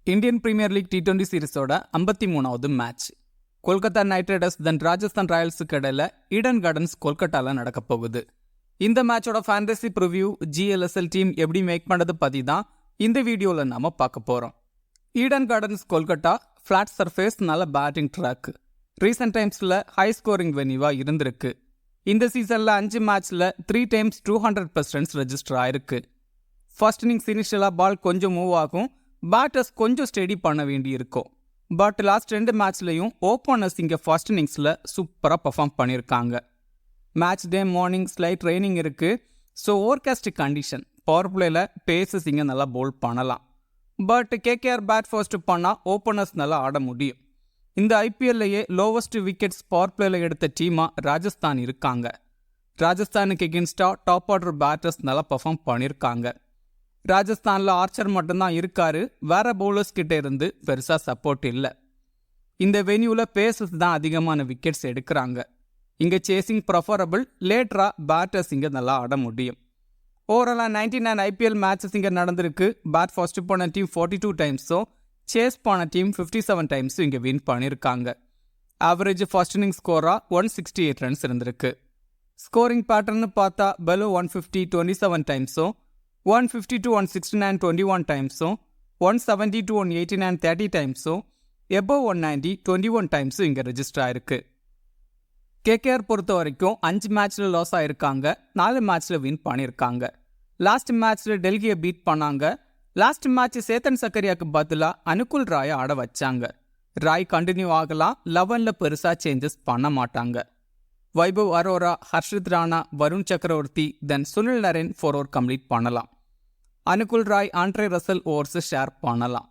Indian premier league T20 சீரிஸோட 53வது match Kolkata knight riders then Rajasthan ராயல்ஸுக்கு இடையில ஈடன் கார்டன்ஸ் கொல்கட்டால நடக்க போகுது. இந்த மேட்சோட ஃபேண்டசி ப்ரிவ்யூ GLSL டீம் எப்படி மேக் பண்ணது பத்தி தான் இந்த வீடியோல நாம பார்க்க போறோம். Eden gardens Kolkata flat surface, நல்ல பேட்டிங் ட்ராக், ரீசெண்ட் டைம்ஸ்ல ஹை ஸ்கோரிங் வென்யூவா இருந்திருக்கு. இந்த சீசன்ல 5 மேட்ச்ல 3 டைம்ஸ் 200+ ரன்ஸ் ரெஜிஸ்டர் ஆயிருக்கு. ஃபர்ஸ்ட் இன்னிங்ஸ் இனிஷியலா பால் கொஞ்சம் மூவ் ஆகும், பேட்டர்ஸ் கொஞ்சம் ஸ்டெடி பண்ண வேண்டி இருக்கும். பட் லாஸ்ட் 2 மேட்ச்லையும் ஓப்பனர்ஸ் இங்கே ஃபர்ஸ்ட் இன்னிங்ஸில் சூப்பராக பர்ஃபார்ம் பண்ணியிருக்காங்க. Match day morning slight raining இருக்குது. ஸோ ஓவர்காஸ்ட் கண்டிஷன், பவர் பிளேயில் பேசஸ் இங்கே நல்லா போல் பண்ணலாம். பட் KKR பேட் ஃபர்ஸ்ட் பண்ணால் ஓப்பனர்ஸ் நல்லா ஆட முடியும். இந்த IPLலையே லோவஸ்ட் விக்கெட்ஸ் பவர் பிளேயில் எடுத்த டீமாக ராஜஸ்தான் இருக்காங்க. ராஜஸ்தானுக்கு எகென்ஸ்டாக டாப் ஆர்டர் பேட்டர்ஸ் நல்லா பர்ஃபார்ம் பண்ணியிருக்காங்க. ராஜஸ்தானில் ஆர்ச்சர் மட்டும்தான் இருக்காரு, வேற பவுலர்ஸ் கிட்ட இருந்து பெருசாக சப்போர்ட் இல்லை. இந்த வென்யூவில் பேசஸ் தான் அதிகமான விக்கெட்ஸ் எடுக்கிறாங்க. இங்கே சேசிங் ப்ரிஃபரபிள், லேட்டரா பேட்டர்ஸ் இங்கே நல்லா ஆட முடியும். ஓவராலாக 99 IPL மேட்சஸ் இங்கே நடந்திருக்கு. பேட் ஃபர்ஸ்ட் போன டீம் 42 டைம்ஸும் சேஸ் போன டீம் 57 டைம்ஸும் இங்கே வின் பண்ணியிருக்காங்க. ஆவரேஜ் ஃபர்ஸ்ட் இன்னிங் ஸ்கோராக 168 ரன்ஸ் இருந்திருக்கு. ஸ்கோரிங் பேட்டர்னு பார்த்தா பெலோ 150 27 டைம்ஸும், 150 to 169 21 டைம்ஸும், 170 to 189 30 டைம்ஸும், எபோவ் 190 21 டைம்ஸும் இங்கே ரெஜிஸ்டர் ஆயிருக்கு. KKR பொறுத்த வரைக்கும் 5 மேட்ச்ல லாஸ் ஆயிருக்காங்க, 4 மேட்ச்ல வின் பண்ணியிருக்காங்க. லாஸ்ட் மேட்ச்ல டெல்லியை பீட் பண்ணாங்க. லாஸ்ட் மேட்ச் சேத்தன் சக்கரியாக்கு பதிலாக அனுகுல் ராயை ஆட வச்சாங்க. ராய் கண்டினியூ ஆகலாம், 11ல் பெருசாக சேஞ்சஸ் பண்ண மாட்டாங்க. Vaibhav Arora, Harshit Rana, Varun Chakravarthy, then Sunil Narine 4 over complete பண்ணலாம். Anukul Roy, Andre Russell overs share பண்ணலாம்.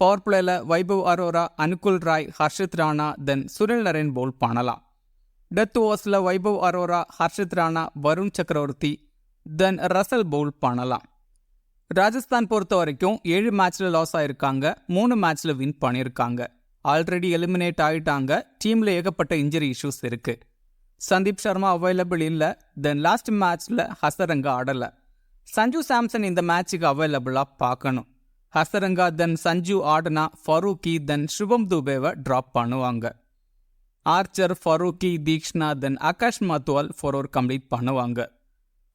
பவர் பிளேல வைபவ் அரோரா, அனுகுல் ராய், ஹர்ஷித் ராணா, தென் சுனில் நரேன் பவுல் பண்ணலாம். டெத் ஓவர்ஸில் வைபவ் அரோரா, ஹர்ஷித் ராணா, வருண் சக்கரவர்த்தி, தென் ரசல் பவுல் பண்ணலாம். ராஜஸ்தான் பொறுத்த வரைக்கும் 7 மேட்ச்ல லாஸ் ஆயிருக்காங்க, 3 மேட்ச்ல வின் பண்ணியிருக்காங்க. ஆல்ரெடி எலிமினேட் ஆகிட்டாங்க. டீம்ல ஏகப்பட்ட இன்ஜரி இஷ்யூஸ் இருக்கு. சந்தீப் சர்மா அவைலபிள் இல்லை. தென் லாஸ்ட் மேட்ச்ல ஹசரங்கா ஆடலை. சஞ்சு சாம்சன் இந்த மேட்சுக்கு அவைலபிளாக பார்க்கணும். ஹசரங்கா தென் சஞ்சு ஆடனா ஃபரூக்கி தென் சுபம் துபேவை ட்ராப் பண்ணுவாங்க. Archer, Farooqi, Theekshana then Akash Madhwal 4 over complete பண்ணுவாங்க.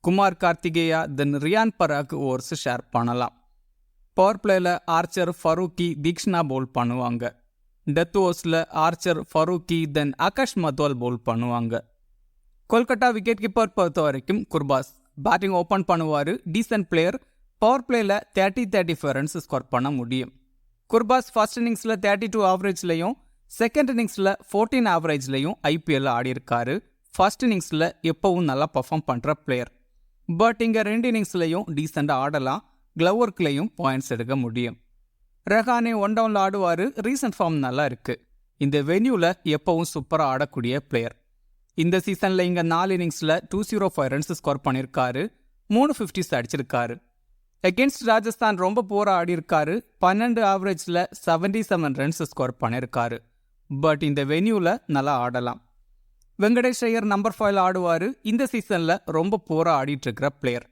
Kumar Kartikeya then Riyan Parag overs share பண்ணலாம். பவர் பிளேல ஆர்ச்சர், ஃபரூக்கி, தீக்ஷ்ணா பவுல் பண்ணுவாங்க. டெத் ஓவர்ஸில் Archer, Farooqi then Akash Madhwal bowl பண்ணுவாங்க. கொல்கட்டா விக்கெட் கீப்பர் பொறுத்த வரைக்கும் குர்பாஸ் பேட்டிங் ஓப்பன் பண்ணுவார். Decent player. பவர் பிளேல 30-35 ரன்ஸ் ஸ்கோர் பண்ண முடியும். குர்பாஸ் ஃபர்ஸ்ட் இன்னிங்ஸில் 32 ஆவரேஜ்லையும், செகண்ட் இன்னிங்ஸில் 14 ஆவரேஜ்லையும் IPL ஆடியிருக்காரு. ஃபர்ஸ்ட் இன்னிங்ஸில் எப்பவும் நல்லா பர்ஃபார்ம் பண்ணுற பிளேயர். பட் இங்கே 2 இன்னிங்ஸ்லையும் டீசெண்டாக ஆடலாம், க்ளவ் ஒர்க்லையும் பாயிண்ட்ஸ் எடுக்க முடியும். ரெஹானே 1 டவுனில் ஆடுவார். ரீசன்ட் ஃபார்ம் நல்லா இருக்கு. இந்த வென்யூவில் எப்பவும் சூப்பராக ஆடக்கூடிய பிளேயர். இந்த சீசனில் இங்கே 4 இன்னிங்ஸில் 205 ரன்ஸ் ஸ்கோர் பண்ணியிருக்காரு, 3 50s அடிச்சிருக்காரு. எகென்ஸ்ட் ராஜஸ்தான் ரொம்ப போராக ஆடியிருக்காரு. 12 ஆவரேஜில் 77 ரன்ஸ் ஸ்கோர் பண்ணியிருக்காரு. பட் இந்த வென்யூவில் நல்லா ஆடலாம். வெங்கடேஷ் ஐயர் நம்பர் 5 ஆடுவார். இந்த சீசனில் ரொம்ப போராக ஆடிட்டு இருக்கிற பிளேயர்.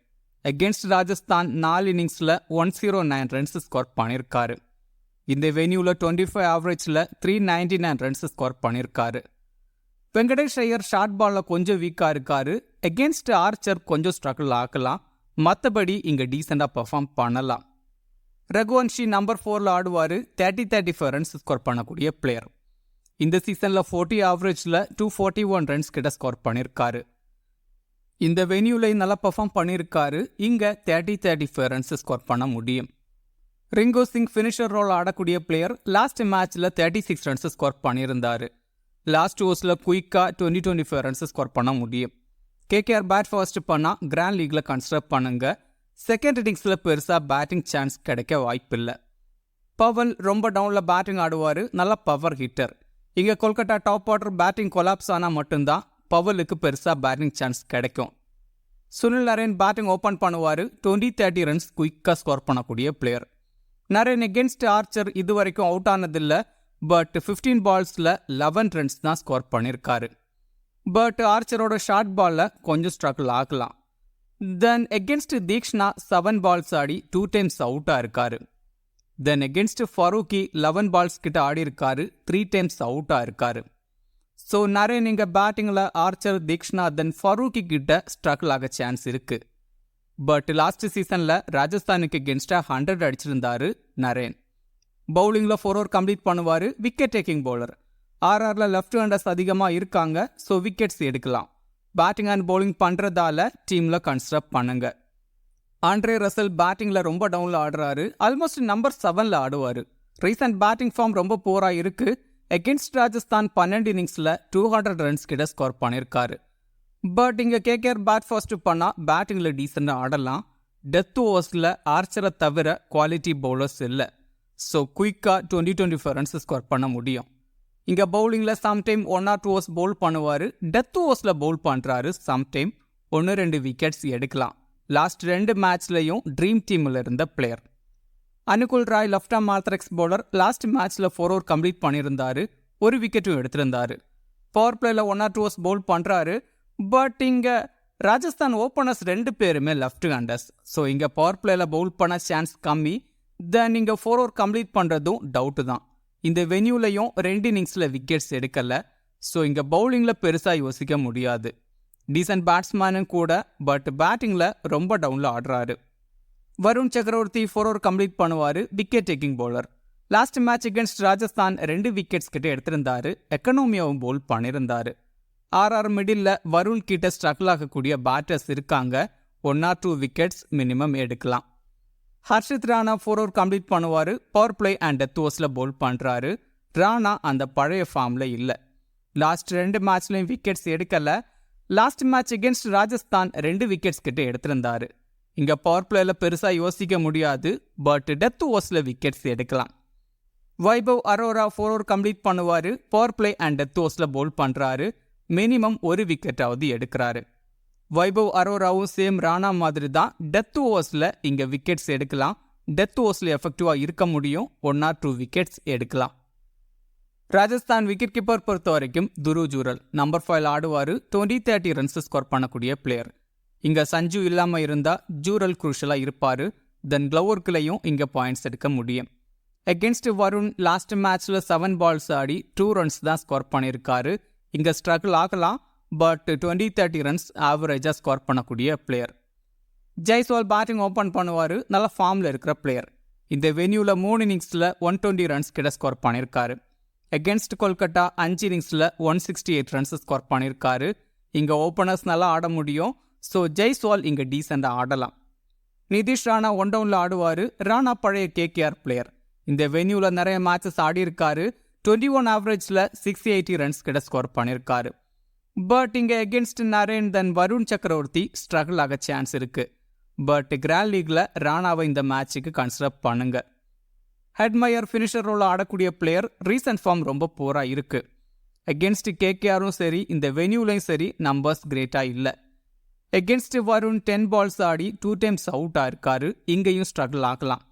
எகென்ஸ்ட் ராஜஸ்தான் 4 இன்னிங்ஸில் 109 ரன்ஸ் ஸ்கோர் பண்ணியிருக்காரு. இந்த வென்யூவில் 25 ஆவரேஜில் 399 ரன்ஸ் ஸ்கோர் பண்ணியிருக்காரு. வெங்கடேஷ் ஐயர் ஷார்ட் பாலில் கொஞ்சம் வீக்காக இருக்காரு. எகென்ஸ்ட் ஆர்ச்சர் கொஞ்சம் ஸ்ட்ரகிள் ஆகலாம். மற்றபடி இங்கே டீசெண்டாக பர்ஃபார்ம் பண்ணலாம். ரகுவன்ஷி நம்பர் 4 ஆடுவார். 30-35 ரன்ஸ் ஸ்கோர் பண்ணக்கூடிய பிளேயர். இந்த சீசனில் 40 ஆவரேஜில் 241 ரன்ஸ் கிட்ட ஸ்கோர் பண்ணியிருக்காரு. இந்த வென்யூலையும் நல்லா பர்ஃபார்ம் பண்ணியிருக்காரு. இங்கே 30-35 ரன்ஸ் ஸ்கோர் பண்ண முடியும். ரிங்கு சிங் ஃபினிஷர் ரோல் ஆடக்கூடிய பிளேயர். லாஸ்ட் மேட்ச்ல 36 ரன்ஸ் ஸ்கோர் பண்ணியிருந்தாரு. லாஸ்ட் ஓவர்ஸில் குயிக்காக 20-25 ரன்ஸ் ஸ்கோர் பண்ண முடியும். KKR பேட் ஃபர்ஸ்ட் பண்ணால் கிராண்ட் லீக்கில் கன்சிடர் பண்ணுங்க. செகண்ட் இன்னிங்ஸில் பெருசாக பேட்டிங் சான்ஸ் கிடைக்க வாய்ப்பில்லை. பவல் ரொம்ப டவுனில் பேட்டிங் ஆடுவார். நல்ல பவர் ஹிட்டர். இங்கே Kolkata top order batting collapse ஆனால் மட்டும்தான் பவலுக்கு பெருசாக பேட்டிங் சான்ஸ் கிடைக்கும். சுனில் நரேன் பேட்டிங் ஓப்பன் பண்ணுவார். 20-30 ரன்ஸ் குயிக்காக ஸ்கோர் பண்ணக்கூடிய பிளேயர். நரேன் எகென்ஸ்ட் ஆர்ச்சர் இது வரைக்கும் அவுட் ஆனதில்லை. பட் 15 பால்ஸில் 11 ரன்ஸ் தான் ஸ்கோர் பண்ணியிருக்காரு. பட் ஆர்ச்சரோட ஷார்ட் பாலில் கொஞ்சம் ஸ்ட்ரகிள் ஆகலாம். தென் எகென்ஸ்ட் தீக்ஷ்ணா 7 பால்ஸ் ஆடி 2 டைம்ஸ் அவுட்டாக இருக்காரு. தென் எகென்ஸ்ட் ஃபரூக்கி 11 பால்ஸ் கிட்ட ஆடி இருக்காரு, 3 டைம்ஸ் அவுட்டாக இருக்காரு. ஸோ நிறைய நீங்கள் பேட்டிங்கில் ஆர்ச்சர், தீக்ஷனா தென் ஃபரூக்கி கிட்ட ஸ்ட்ரகிள் ஆக சான்ஸ் இருக்கு. பட் லாஸ்ட் சீசனில் ராஜஸ்தானுக்கு எகென்ஸ்டாக 100 அடிச்சிருந்தாரு நரேன். பவுலிங்கில் 4 ஓவர் கம்ப்ளீட் பண்ணுவார், விக்கெட் டேக்கிங் பவுலர். ஆர்ஆரில் லெஃப்ட் ஹேண்டர்ஸ் அதிகமாக இருக்காங்க, ஸோ விக்கெட்ஸ் எடுக்கலாம். பேட்டிங் அண்ட் பவுலிங் பண்ணுறதால டீமில் கன்ஸ்ட்ரக்ட் பண்ணுங்க. ஆண்ட்ரே ரசல் பேட்டிங்கில் ரொம்ப டவுனில் ஆடுறாரு, ஆல்மோஸ்ட் நம்பர் 7ல் ஆடுவார். ரீசன்ட் பேட்டிங் ஃபார்ம் ரொம்ப போராக இருக்கு. எகென்ஸ்ட் ராஜஸ்தான் 12 இன்னிங்ஸில் 200 ரன்ஸ் கிட்ட ஸ்கோர் பண்ணியிருக்காரு. பட் இங்கே கேகேஆர் பேட் ஃபர்ஸ்ட் பண்ணால் பேட்டிங்கில் டீசெண்டாக ஆடலாம். டெத் ஓவர்ஸில் ஆர்ச்சரை தவிர குவாலிட்டி பவுலர்ஸ் இல்லை, ஸோ குயிக்காக 20-25 ரன்ஸ் ஸ்கோர் பண்ண முடியும். இங்கே பவுலிங்கில் சம்டைம் 1 or 2 ஓவர்ஸ் பவுல் பண்ணுவார், டெத் ஓவர்ஸில் பவுல் பண்ணுறாரு, சம்டைம் 1-2 விக்கெட்ஸ் எடுக்கலாம். லாஸ்ட் 2 மேட்ச்லையும் ட்ரீம் டீமில் இருந்த player. Anukul Roy left arm orthodox bowler, last மேட்ச்சில் 4 ஓவர் கம்ப்ளீட் பண்ணியிருந்தாரு, 1 விக்கெட்டும் எடுத்திருந்தாரு. பவர் பிளேயில் 1 or 2 ஓவர்ஸ் பவுல் பண்ணுறாரு. பட் இங்கே ராஜஸ்தான் ஓப்பனர்ஸ் 2 பேருமே லெஃப்ட் ஹேண்டர்ஸ், ஸோ இங்கே பவர் பிளேயில் பவுல் பண்ண சான்ஸ் கம்மி. தென் இங்கே 4 ஓவர் கம்ப்ளீட் பண்ணுறதும் டவுட்டு தான். இந்த வென்யூலையும் 2 இன்னிங்ஸில் விக்கெட்ஸ் எடுக்கலை, ஸோ இங்கே பவுலிங்கில் பெருசாக யோசிக்க முடியாது. டீசன்ட் பேட்ஸ்மேனும் கூட, பட் பேட்டிங்கில் ரொம்ப டவுனில் ஆடுறாரு. வருண் சக்கரவர்த்தி 4 ஓவர் கம்ப்ளீட் பண்ணுவார், wicket taking bowler. Last match against Rajasthan 2 wickets கிட்ட எடுத்திருந்தாரு, எக்கனாமியாவும் பவுல் பண்ணியிருந்தாரு. ஆர்ஆர் மிடில் வருண் கிட்ட ஸ்ட்ரகிள் ஆகக்கூடிய பேட்டர்ஸ் இருக்காங்க, 1 or 2 விக்கெட்ஸ் மினிமம் எடுக்கலாம். ஹர்ஷித் ராணா 4 ஓவர் கம்ப்ளீட் பண்ணுவார், பவர் பிளே அண்ட் டெத் ஓவர்ஸில் பவுல் பண்ணுறாரு. ராணா அந்த பழைய ஃபார்மில் இல்லை, லாஸ்ட் 2 மேட்ச்லையும் விக்கெட்ஸ் எடுக்கலை. Last match against Rajasthan 2 wickets கிட்ட எடுத்திருந்தாரு. இங்கே பவர் பிளேயில் பெருசாக யோசிக்க முடியாது, பட் டெத் ஓவர்ஸில் விக்கெட்ஸ் எடுக்கலாம். வைபவ் அரோரா 4 ஓவர் கம்ப்ளீட் பண்ணுவார், பவர் பிளே அண்ட் டெத் ஓவர்ஸில் பவுல் பண்ணுறாரு, மினிமம் 1 விக்கெட்டாவது எடுக்கிறாரு. வைபவ் அரோராவும் சேம் ராணா மாதிரி தான், டெத் ஓவர்ஸில் இங்கே விக்கெட்ஸ் எடுக்கலாம். டெத் ஓவர்ஸில் எஃபெக்டிவாக இருக்க முடியும், 1 or 2 விக்கெட்ஸ் எடுக்கலாம். ராஜஸ்தான் விக்கெட் கீப்பர் பொறுத்த வரைக்கும் துருவ் ஜூரல் நம்பர் 5 ஆடுவார், 20-30 ரன்ஸ் ஸ்கோர் பண்ணக்கூடிய பிளேயர். இங்கே சஞ்சு இல்லாமல் இருந்தால் ஜூரல் குரூஷலாக இருப்பார். தென் க்ளவர்க்குலையும் இங்கே பாயிண்ட்ஸ் எடுக்க முடியும். அகென்ஸ்ட் வருண் லாஸ்ட் மேட்ச்சில் 7 பால்ஸ் ஆடி 2 ரன்ஸ் தான் ஸ்கோர் பண்ணியிருக்காரு. இங்கே ஸ்ட்ரகிள் ஆகலாம், பட் 20-30 ரன்ஸ் ஆவரேஜாக ஸ்கோர் பண்ணக்கூடிய பிளேயர். ஜெய்ஸ்வால் பேட்டிங் ஓப்பன் பண்ணுவார், நல்ல ஃபார்மில் இருக்கிற பிளேயர். இந்த வென்யூவில் 3 இன்னிங்ஸில் 120 ரன்ஸ் கிட்ட ஸ்கோர் பண்ணியிருக்காரு. அகென்ஸ்ட் கொல்கட்டா 5 இன்னிங்ஸில் 168 ரன்ஸ் ஸ்கோர் பண்ணியிருக்காரு. இங்கே ஓப்பனர்ஸ் நல்லா ஆட முடியும், ஸோ ஜெய்ஸ்வால் இங்கே டீசெண்டாக ஆடலாம். நிதிஷ் ராணா 1 டவுனில் ஆடுவார். ராணா பழைய கேகேஆர் பிளேயர். இந்த வென்யூவில் நிறைய மேட்சஸ் ஆடி இருக்காரு, 21 ஆவரேஜில் 680 ரன்ஸ் கிட்ட ஸ்கோர் பண்ணியிருக்காரு. பட் இங்கே எகென்ஸ்ட் நரேன் தென் வருண் சக்கரவர்த்தி ஸ்ட்ரகிள் ஆக சான்ஸ் இருக்கு. பட் கிராண்ட் லீக்ல ராணாவை இந்த மேட்சுக்கு கன்சிடர் பண்ணுங்க. ஹெட்மயர் ஃபினிஷர் ரோல் ஆடக்கூடிய பிளேயர், ரீசன்ட் ஃபார்ம் ரொம்ப போரா இருக்கு. அகென்ஸ்ட் கேகேஆரும் சரி, இந்த வென்யூலையும் சரி நம்பர்ஸ் கிரேட்டா இல்லை. எகென்ஸ்ட் வருண் 10 பால்ஸ் ஆடி 2 டைம்ஸ் அவுட்டாக இருக்காரு, இங்கேயும் ஸ்ட்ரகிள் ஆகலாம்.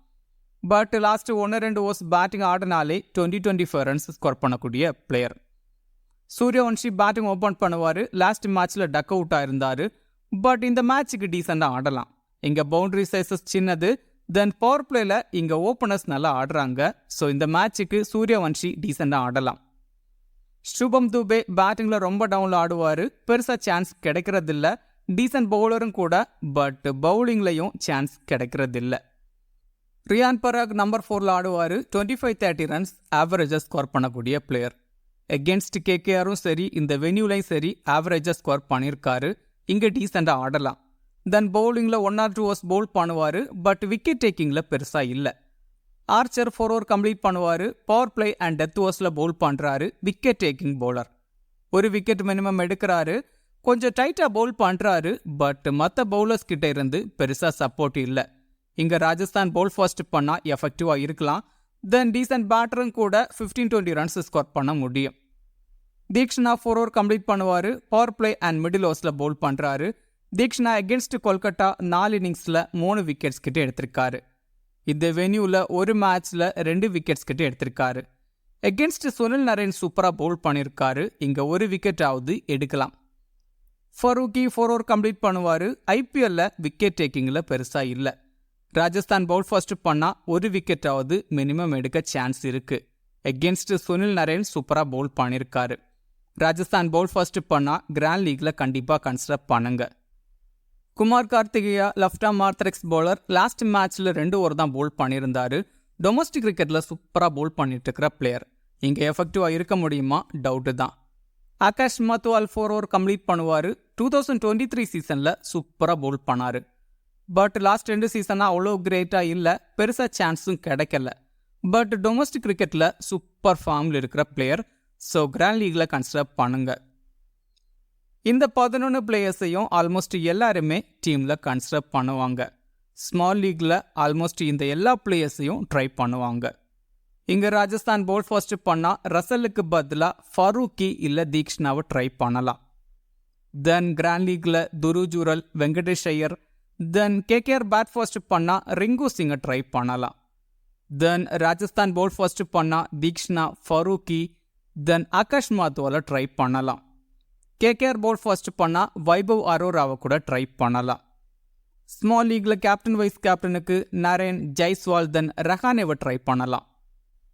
பட் லாஸ்ட் 1-2 ஓவர்ஸ் பேட்டிங் ஆடினாலே 20-25 ரன்ஸ் ஸ்கோர் பண்ணக்கூடிய பிளேயர். சூரியவன்ஷி பேட்டிங் ஓப்பன் பண்ணுவார், லாஸ்ட் மேட்ச்சில் டக் அவுட் ஆயிருந்தார். பட் இந்த மேட்சுக்கு டீசெண்டாக ஆடலாம். இங்கே பவுண்டரி சைஸஸ் சின்னது, தென் பவர் பிளேயில் இங்கே ஓப்பனர்ஸ் நல்லா ஆடுறாங்க, ஸோ இந்த மேட்சுக்கு சூரியவன்ஷி டீசெண்டாக ஆடலாம். சுபம் துபே பேட்டிங்கில் ரொம்ப டவுனில் ஆடுவார், பெருசாக சான்ஸ் கிடைக்கிறதில்ல. டீசென்ட் பவுலரும் கூட, பட் பவுலிங்லையும் சான்ஸ் கிடைக்கிறதில்ல. ரியான் பராக் நம்பர் 4ல் ஆடுவார், 25-30 ரன்ஸ் ஆவரேஜாக ஸ்கோர் பண்ணக்கூடிய பிளேயர். எகென்ஸ்ட் கேகேஆரும் சரி, இந்த வென்யூலையும் சரி ஆவரேஜாக ஸ்கோர் பண்ணியிருக்காரு, இங்கே டீசெண்டாக ஆடலாம். தென் பவுலிங்கில் 1 or 2 ஓவர்ஸ் பவுல் பண்ணுவார், பட் விக்கெட் டேக்கிங்கில் பெருசாக இல்லை. ஆர்ச்சர் 4 ஓவர் கம்ப்ளீட் பண்ணுவார், பவர் பிளே அண்ட் டெத் ஓவர்ஸில் பவுல் பண்ணுறாரு, wicket taking bowler. 1 wicket minimum எடுக்கிறாரு, கொஞ்சம் டைட்டாக பவுல் பண்ணுறாரு, பட் மற்ற பவுலர்ஸ் கிட்ட இருந்து பெருசாக சப்போர்ட் இல்லை. இங்கே ராஜஸ்தான் பவுல் ஃபர்ஸ்ட் பண்ணால் எஃபெக்டிவாக இருக்கலாம். தென் டீசன்ட் பேட்டரும் கூட 15-20 ரன்ஸ் ஸ்கோர் பண்ண முடியும். தீக்ஷனா 4 ஓவர் கம்ப்ளீட் பண்ணுவார், பவர் பிளே அண்ட் மிடில் ஓவர்ஸில் பவுல் பண்ணுறாரு. தீக்ஷனா அகென்ஸ்ட் கொல்கட்டா 4 இன்னிங்ஸில் 3 விக்கெட்ஸ் கிட்ட எடுத்திருக்காரு. இந்த வென்யூவில் 1 மேட்ச்சில் 2 விக்கெட்ஸ் கிட்ட எடுத்திருக்காரு. அகென்ஸ்ட் சுனில் நரேன் சூப்பராக பவுல் பண்ணியிருக்காரு, இங்கே 1 விக்கெட் ஆகுது எடுக்கலாம். ஃபரூக்கி 4 ஓவர் கம்ப்ளீட் பண்ணுவார், ஐபிஎல்ல விக்கெட் டேக்கிங்கில் பெருசாக இல்லை. ராஜஸ்தான் பவுல் ஃபர்ஸ்ட் பண்ணால் ஒரு விக்கெட்டாவது மினிமம் எடுக்க சான்ஸ் இருக்கு. எகென்ஸ்ட் சுனில் நரேன் சூப்பராக பவுல் பண்ணியிருக்காரு. ராஜஸ்தான் பவுல் ஃபர்ஸ்ட் பண்ணால் கிராண்ட் லீக்ல கண்டிப்பாக கன்சிடர் பண்ணுங்க. Kumar Karthikeya left arm orthodox bowler. Last மேட்ச்ல 2 ஓவர் தான் பவுல் பண்ணியிருந்தாரு. டொமஸ்டிக் கிரிக்கெட்ல சூப்பராக பவுல் பண்ணிட்டு இருக்கிற பிளேயர். இங்கே எஃபெக்டிவாக இருக்க முடியுமா? டவுட்டு தான். ஆகாஷ் மத்துவால் 4 ஓவர் கம்ப்ளீட் பண்ணுவார். 2023 சீசனில் சூப்பராக பவுல் பண்ணார். பட் லாஸ்ட் 2 சீசனாக அவ்வளோ கிரேட்டாக இல்லை, பெருசாக சான்ஸும் கிடைக்கல. பட் டொமஸ்டிக் கிரிக்கெட்டில் சூப்பர் ஃபார்மில் இருக்கிற பிளேயர். ஸோ கிராண்ட் லீக்ல கன்சிடர் பண்ணுங்க. இந்த 11 பிளேயர்ஸையும் ஆல்மோஸ்ட் எல்லாருமே டீமில் கன்சிடர் பண்ணுவாங்க. ஸ்மால் லீக்ல ஆல்மோஸ்ட் இந்த எல்லா பிளேயர்ஸையும் ட்ரை பண்ணுவாங்க. இங்கே ராஜஸ்தான் பவுல் ஃபர்ஸ்ட் பண்ணால் ரசலுக்கு பதிலாக ஃபரூக்கி இல்லை தீக்ஷனாவை ட்ரை பண்ணலாம். தென் கிராண்ட் லீக்ல துரு ஜூரல், வெங்கடேஷ் ஐயர். தென் கேகேஆர் பேட் ஃபர்ஸ்ட் பண்ணால் ரிங்கு சிங்கை ட்ரை பண்ணலாம். தென் ராஜஸ்தான் பவுல் ஃபர்ஸ்ட் பண்ணால் Theekshana, Farooqi, then Akash மாத்துவால try பண்ணலாம். கேகேஆர் பவுல் ஃபர்ஸ்ட் பண்ணால் வைபவ் அரோராவை கூட ட்ரை பண்ணலாம். ஸ்மால் லீக்ல கேப்டன் வைஸ் கேப்டனுக்கு நரேன், ஜெய்ஸ்வால், தென் ரஹானேவை ட்ரை பண்ணலாம்.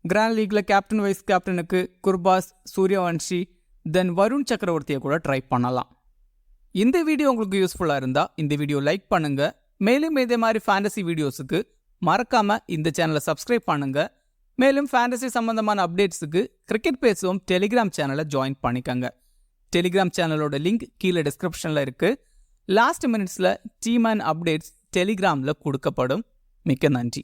கிராண்ட் லீக்ல கேப்டன் வைஸ் கேப்டனுக்கு குர்பாஸ், சூரியவன்ஷி, தென் வருண் சக்கரவர்த்தியை கூட ட்ரை பண்ணலாம். இந்த வீடியோ உங்களுக்கு யூஸ்ஃபுல்லாக இருந்தால் இந்த வீடியோ லைக் பண்ணுங்க. மேலும் இதே மாதிரி ஃபேண்டசி வீடியோஸுக்கு மறக்காம இந்த சேனலை சப்ஸ்கிரைப் பண்ணுங்க. மேலும் ஃபேண்டசி சம்பந்தமான அப்டேட்ஸுக்கு கிரிக்கெட் பேசுவோம் டெலிகிராம் சேனலை ஜாயின் பண்ணிக்கங்க. டெலிகிராம் சேனலோட லிங்க் கீழே டிஸ்கிரிப்ஷனில் இருக்கு. லாஸ்ட் மினிட்ஸில் டீம் அண்ட் அப்டேட்ஸ் டெலிகிராமில் கொடுக்கப்படும். மிக்க நன்றி.